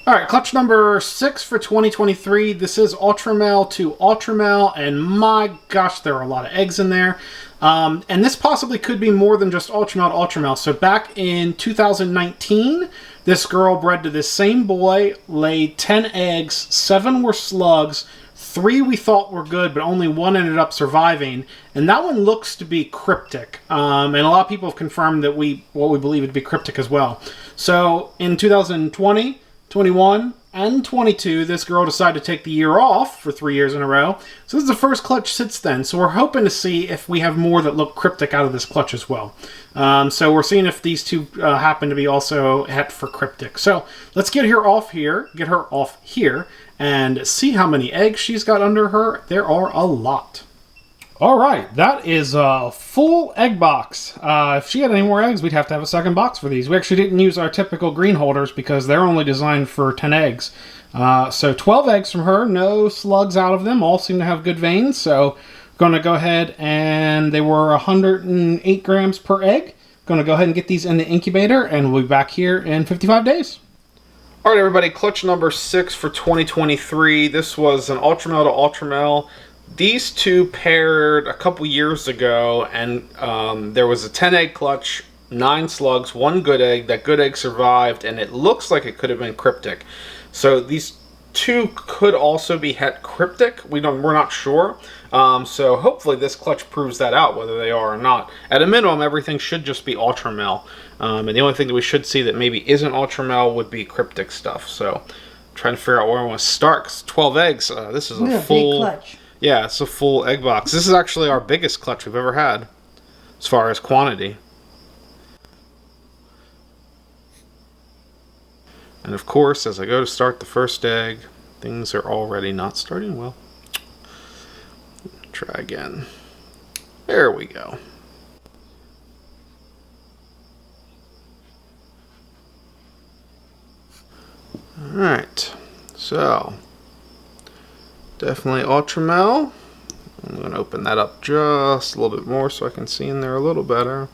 All right, clutch number 6 for 2023. This is Ultramel to Ultramel, and my gosh, there are a lot of eggs in there. And this possibly could be more than just Ultramel to Ultramel. So back in 2019, this girl bred to this same boy, laid 10 eggs, 7 were slugs, 3 we thought were good, but only 1 ended up surviving. And that one looks to be cryptic. And a lot of people have confirmed that what we believe would be cryptic as well. So in 2020, 21, and 22, this girl decided to take the year off for 3 years in a row. So this is the first clutch since then. So we're hoping to see if we have more that look cryptic out of this clutch as well. So we're seeing if these two happen to be also het for cryptic. So let's get her off here, and see how many eggs she's got under her. There are a lot. All right, that is a full egg box. If she had any more eggs, we'd have to have a second box for these. We actually didn't use our typical green holders because they're only designed for 10 eggs. So 12 eggs from her, no slugs out of them. All seem to have good veins. So going to go ahead, and they were 108 grams per egg. Going to go ahead and get these in the incubator, and we'll be back here in 55 days. All right, everybody, clutch number 6 for 2023. This was an Ultramel to Ultramel. These two paired a couple years ago, and there was a 10-egg clutch, 9 slugs, 1 good egg. That good egg survived, and it looks like it could have been cryptic. So these two could also be het cryptic. We're not sure. So hopefully this clutch proves that out, whether they are or not. At a minimum, everything should just be Ultramel. And the only thing that we should see that maybe isn't Ultramel would be cryptic stuff. So I'm trying to figure out where I want to start, 'cause 12 eggs. This is a full big clutch. Yeah, it's a full egg box. This is actually our biggest clutch we've ever had, as far as quantity. And of course, as I go to start the first egg, things are already not starting well. Try again. There we go. Alright, so definitely Ultramel. I'm going to open that up just a little bit more so I can see in there a little better.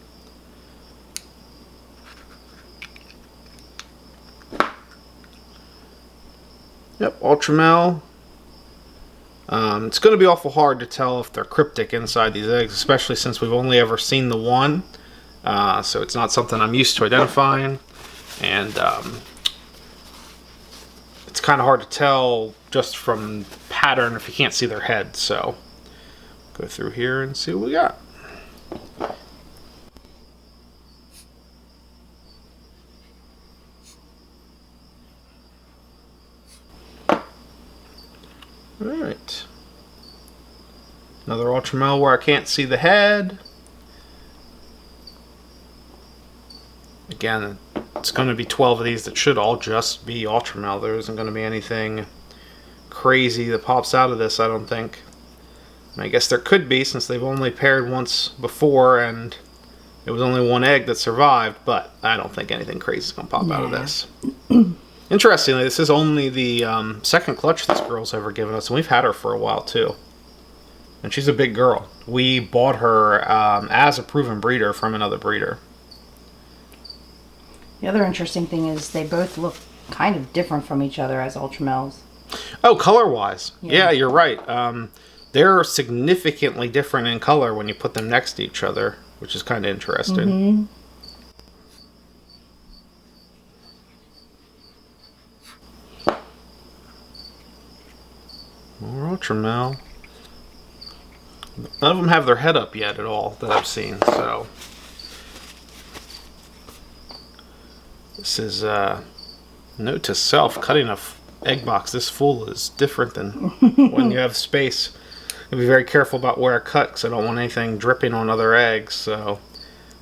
Yep, Ultramel. It's going to be awful hard to tell if they're cryptic inside these eggs, especially since we've only ever seen the one. So it's not something I'm used to identifying. And it's kind of hard to tell just from pattern if you can't see their head. So go through here and see what we got. Alright. Another Ultramel where I can't see the head. Again, it's going to be 12 of these that should all just be Ultramel. There isn't going to be anything crazy that pops out of this, I don't think. I guess there could be, since they've only paired once before and it was only 1 egg that survived, but I don't think anything crazy is going to pop out of this. Interestingly, this is only the second clutch this girl's ever given us, and we've had her for a while too. And she's a big girl. We bought her as a proven breeder from another breeder. The other interesting thing is they both look kind of different from each other as Ultramels. Oh, color-wise. Yeah, you're right. They're significantly different in color when you put them next to each other, which is kind of interesting. More Ultramel. None of them have their head up yet at all that I've seen, so this is note to self: cutting a egg box this full is different than when you have space. I'll be very careful about where I cut because I don't want anything dripping on other eggs. So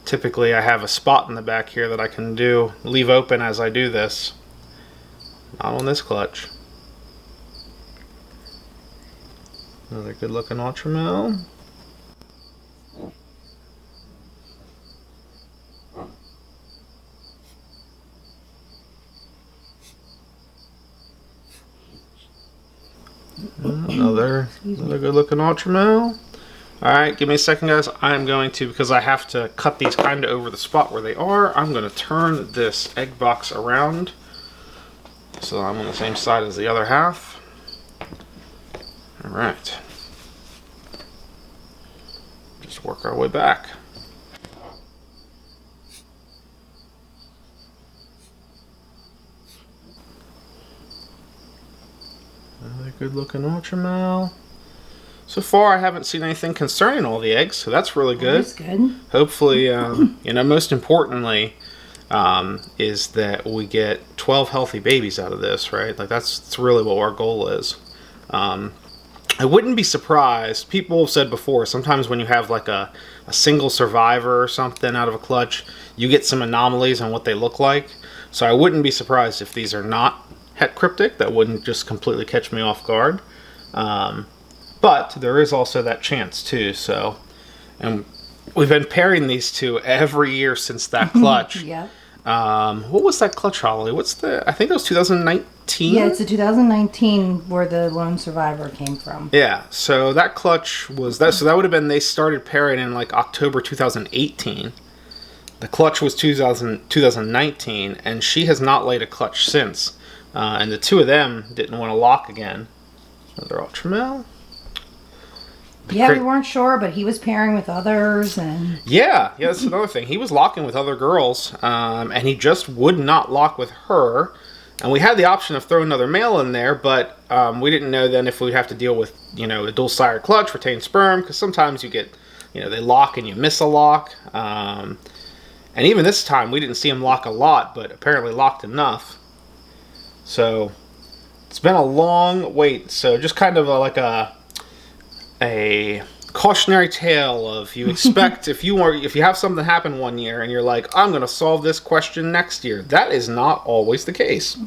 typically I have a spot in the back here that I can leave open as I do this. Not on this clutch. Another good looking Ultramel. Another good looking Ultramel. Alright, give me a second, guys. I'm going to, because I have to cut these kind of over the spot where they are, I'm going to turn this egg box around So I'm on the same side as the other half. All right. Just work our way back. Another good looking Ultramel. So far I haven't seen anything concerning all the eggs, so that's really good. That's good. Hopefully, most importantly, is that we get 12 healthy babies out of this, right? Like that's really what our goal is. I wouldn't be surprised. People have said before, sometimes when you have like a single survivor or something out of a clutch, you get some anomalies on what they look like. So I wouldn't be surprised if these are not het cryptic. That wouldn't just completely catch me off guard. But there is also that chance too. So, and we've been pairing these two every year since that clutch. Yeah. What was that clutch, Holly? I think it was 2019? Yeah, it's a 2019 where the lone survivor came from. Yeah, so that clutch was that. So that would have been, they started pairing in like October 2018. The clutch was 2019, and she has not laid a clutch since. And the two of them didn't want to lock again. Another Ultramel. Yeah, we weren't sure, but he was pairing with others, and yeah, that's another thing. He was locking with other girls, and he just would not lock with her. And we had the option of throwing another male in there, but we didn't know then if we'd have to deal with, a dual sire clutch, retained sperm, because sometimes you get, they lock and you miss a lock. And even this time, we didn't see him lock a lot, but apparently locked enough. So it's been a long wait. So just kind of like a cautionary tale of, you expect if you have something happen one year and you're like, I'm going to solve this question next year. That is not always the case.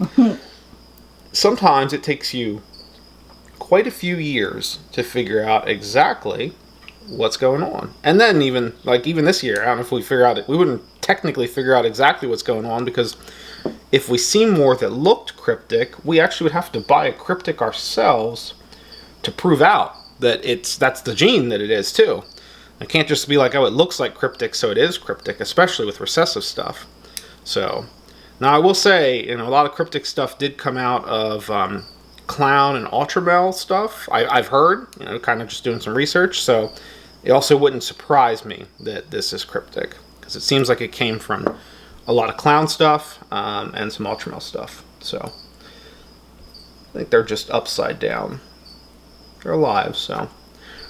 Sometimes it takes you quite a few years to figure out exactly what's going on. And then even this year, I don't know if we wouldn't technically figure out exactly what's going on, because if we see more that looked cryptic, we actually would have to buy a cryptic ourselves to prove out that that's the gene that it is too. It can't just be like, oh, it looks like cryptic, so it is cryptic, especially with recessive stuff. So now I will say, a lot of cryptic stuff did come out of clown and Ultramel stuff. I've heard, kind of just doing some research. So it also wouldn't surprise me that this is cryptic, because it seems like it came from a lot of clown stuff and some Ultramel stuff. So I think they're just upside down. They're alive, so.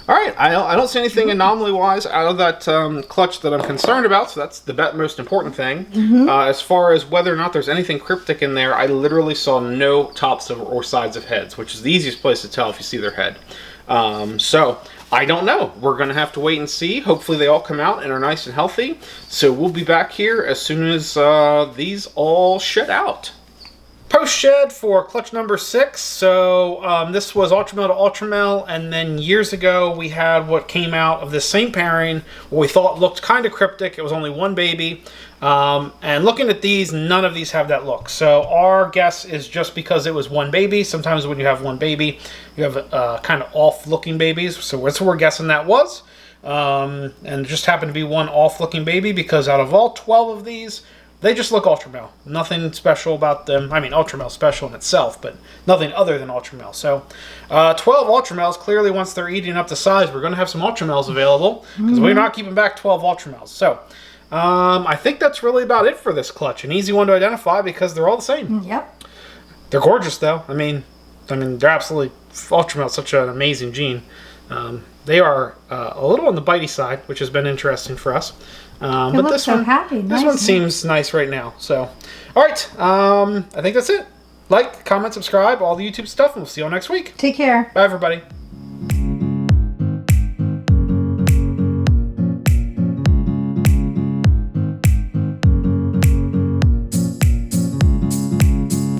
Alright, I don't see anything anomaly-wise out of that clutch that I'm concerned about, so that's the most important thing. As far as whether or not there's anything cryptic in there, I literally saw no tops or sides of heads, which is the easiest place to tell if you see their head. So, I don't know. We're going to have to wait and see. Hopefully they all come out and are nice and healthy. So we'll be back here as soon as these all shed out. Post-shed for clutch number 6. So this was Ultramel to Ultramel, and then years ago we had what came out of this same pairing, what we thought looked kind of cryptic. It was only one baby. And looking at these, none of these have that look. So our guess is just because it was one baby. Sometimes when you have one baby, you have kind of off-looking babies. So that's what we're guessing that was. And it just happened to be one off-looking baby, because out of all 12 of these, they just look Ultramel. Nothing special about them. I mean, Ultramel special in itself, but nothing other than Ultramel. So 12 Ultramels. Clearly, once they're eating up the size, we're going to have some Ultramels available, because we're not keeping back 12 Ultramels. So I think that's really about it for this clutch. An easy one to identify because they're all the same. Yep. They're gorgeous, though. I mean, they're absolutely... Ultramel is such an amazing gene. They are a little on the bitey side, which has been interesting for us. But this one, this one seems nice right now. So, all right. I think that's it. Like, comment, subscribe, all the YouTube stuff, and we'll see you all next week. Take care. Bye, everybody.